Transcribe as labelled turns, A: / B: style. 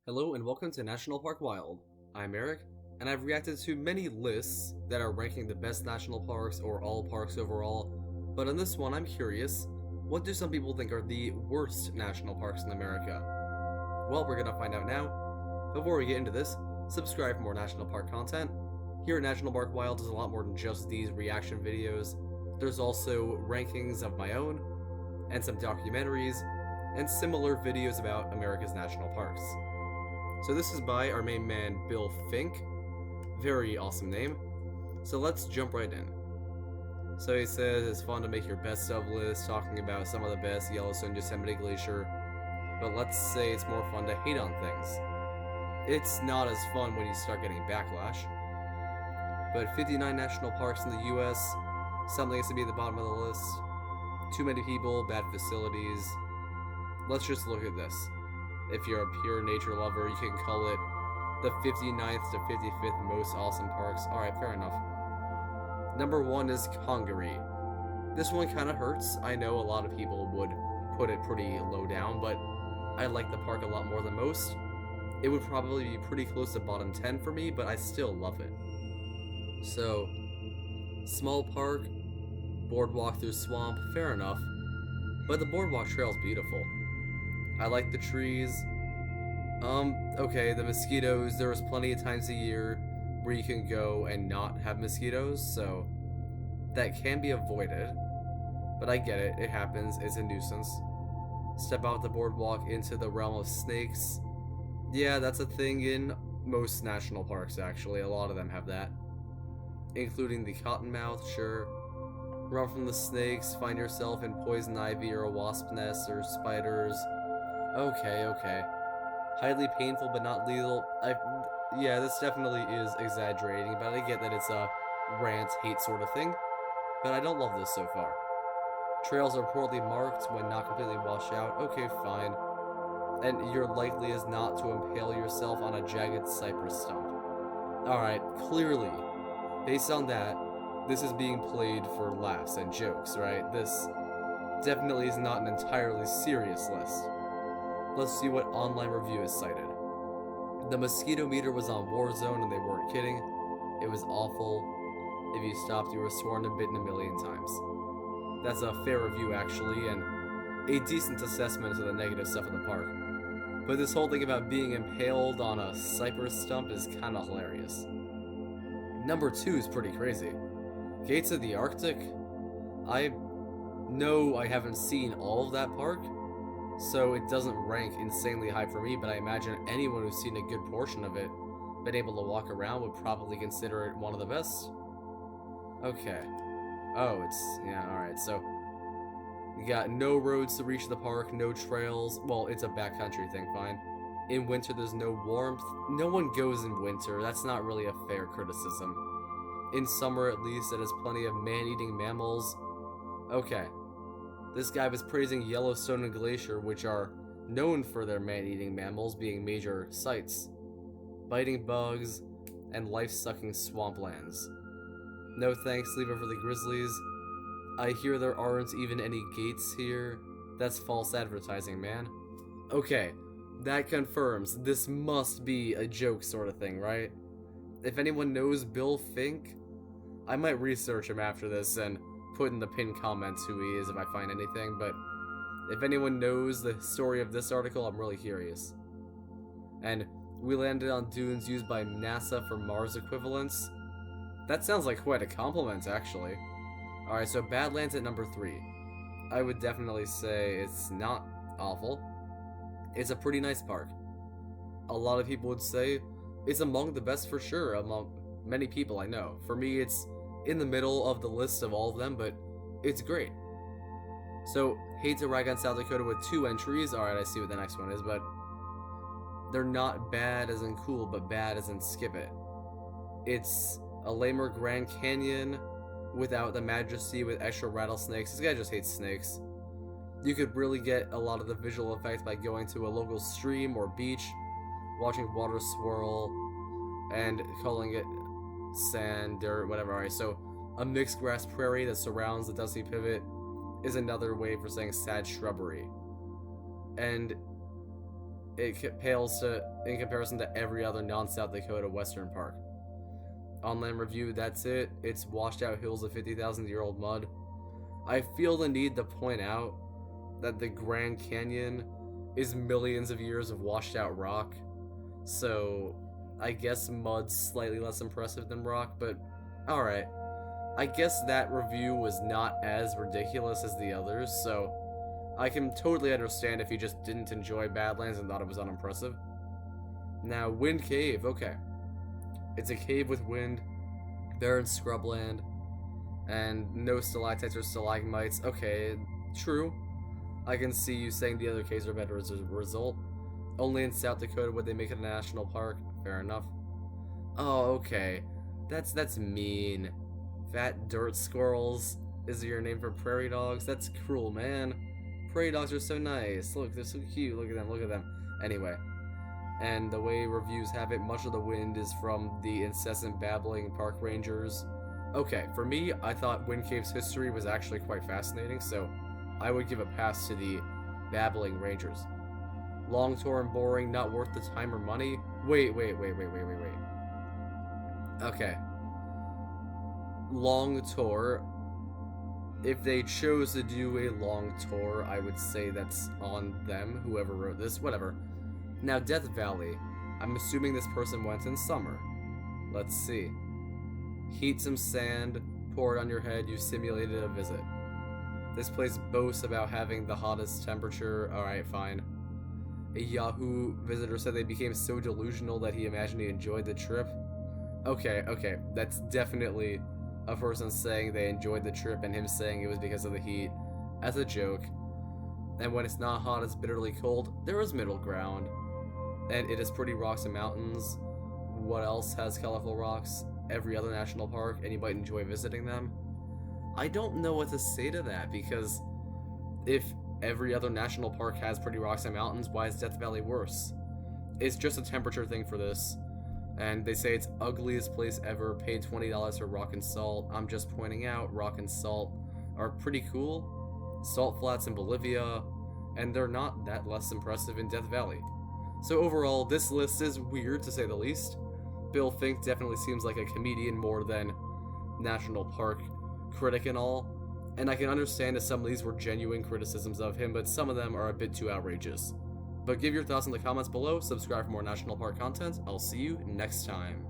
A: Hello and welcome to National Park Wild. I'm Eric, and I've reacted to many lists that are ranking the best national parks or all parks overall, but on this one I'm curious, what do some people think are the worst national parks in America? Well, we're gonna find out now. Before we get into this, subscribe for more national park content. Here at National Park Wild there's a lot more than just these reaction videos. There's also rankings of my own, and some documentaries, and similar videos about America's national parks. So this is by our main man, Bill Fink. Very awesome name. So let's jump right in. So he says it's fun to make your best of list, talking about some of the best: Yellowstone, Yosemite Glacier. But let's say it's more fun to hate on things. It's not as fun when you start getting backlash. But 59 national parks in the US, something has to be at the bottom of the list. Too many people, bad facilities. Let's just look at this. If you're a pure nature lover, you can call it the 59th to 55th most awesome parks. Alright, fair enough. Number 1 is Congaree. This one kind of hurts. I know a lot of people would put it pretty low down, but I like the park a lot more than most. It would probably be pretty close to bottom 10 for me, but I still love it. So, small park, boardwalk through swamp, fair enough. But the boardwalk trail is beautiful. I like the trees. Okay, the mosquitoes, there was plenty of times a year where you can go and not have mosquitoes, so that can be avoided. But I get it, it happens, it's a nuisance. Step out the boardwalk into the realm of snakes. Yeah, that's a thing in most national parks, actually. A lot of them have that. Including the cottonmouth, sure. Run from the snakes, find yourself in poison ivy or a wasp nest or spiders. Okay. Highly painful but not lethal. Yeah, this definitely is exaggerating, but I get that it's a rant, hate sort of thing. But I don't love this so far. Trails are poorly marked when not completely washed out. Okay, fine. And you're likely as not to impale yourself on a jagged cypress stump. Alright, clearly, based on that, this is being played for laughs and jokes, right? This definitely is not an entirely serious list. Let's see what online review is cited. The mosquito meter was on war zone and they weren't kidding. It was awful. If you stopped, you were sworn and bitten a million times. That's a fair review, actually, and a decent assessment of the negative stuff in the park. But this whole thing about being impaled on a cypress stump is kinda hilarious. Number 2 is pretty crazy. Gates of the Arctic? I know I haven't seen all of that park, so it doesn't rank insanely high for me, but I imagine anyone who's seen a good portion of it, been able to walk around, would probably consider it one of the best. Okay. Oh, yeah, alright, so you got no roads to reach the park, no trails. Well, it's a backcountry thing, fine. In winter, there's no warmth. No one goes in winter. That's not really a fair criticism. In summer, at least, it has plenty of man-eating mammals. Okay. This guy was praising Yellowstone and Glacier, which are known for their man-eating mammals being major sites. Biting bugs, and life-sucking swamplands. No thanks, leave it for the grizzlies. I hear there aren't even any gates here. That's false advertising, man. Okay, that confirms this must be a joke sort of thing, right? If anyone knows Bill Fink, I might research him after this and put in the pinned comments who he is if I find anything, but if anyone knows the story of this article, I'm really curious. And we landed on dunes used by NASA for Mars equivalents. That sounds like quite a compliment, actually. Alright, so Badlands at number 3. I would definitely say it's not awful. It's a pretty nice park. A lot of people would say it's among the best for sure, among many people I know. For me, it's in the middle of the list of all of them, but it's great. So, hate to rag on South Dakota with 2 entries. Alright, I see what the next one is, but they're not bad as in cool, but bad as in skip it. It's a lamer Grand Canyon without the majesty, with extra rattlesnakes. This guy just hates snakes. You could really get a lot of the visual effects by going to a local stream or beach, watching water swirl, and calling it sand, dirt, whatever. Alright, so a mixed grass prairie that surrounds the dusty pivot is another way for saying sad shrubbery. And pales in comparison to every other non-South Dakota Western park. Online review, that's it. It's washed out hills of 50,000-year-old mud. I feel the need to point out that the Grand Canyon is millions of years of washed out rock. So, I guess mud's slightly less impressive than rock, but alright. I guess that review was not as ridiculous as the others, so I can totally understand if you just didn't enjoy Badlands and thought it was unimpressive. Now, Wind Cave, okay. It's a cave with wind, barren scrubland, and no stalactites or stalagmites. Okay, true. I can see you saying the other caves are better as a result. Only in South Dakota would they make it a national park. Fair enough. Oh, okay. That's mean. Fat dirt squirrels is your name for prairie dogs? That's cruel, man. Prairie dogs are so nice. Look, they're so cute. Look at them, look at them. Anyway. And the way reviews have it, much of the wind is from the incessant babbling park rangers. Okay, for me, I thought Wind Cave's history was actually quite fascinating, so I would give a pass to the babbling rangers. Long tour and boring, not worth the time or money. Wait. Okay. Long tour. If they chose to do a long tour, I would say that's on them, whoever wrote this, whatever. Now, Death Valley. I'm assuming this person went in summer. Let's see. Heat some sand, pour it on your head, you simulated a visit. This place boasts about having the hottest temperature. Alright, fine. A Yahoo visitor said they became so delusional that he imagined he enjoyed the trip. Okay, that's definitely a person saying they enjoyed the trip and him saying it was because of the heat. As a joke. And when it's not hot, it's bitterly cold. There is middle ground. And it is pretty rocks and mountains. What else has colorful rocks? Every other national park, and you might enjoy visiting them. I don't know what to say to that, because if every other national park has pretty rocks and mountains, why is Death Valley worse? It's just a temperature thing for this. And they say it's ugliest place ever, paid $20 for rock and salt. I'm just pointing out, rock and salt are pretty cool. Salt flats in Bolivia, and they're not that less impressive in Death Valley. So overall, this list is weird to say the least. Bill Fink definitely seems like a comedian more than national park critic and all. And I can understand that some of these were genuine criticisms of him, but some of them are a bit too outrageous. But give your thoughts in the comments below, subscribe for more national park content. I'll see you next time.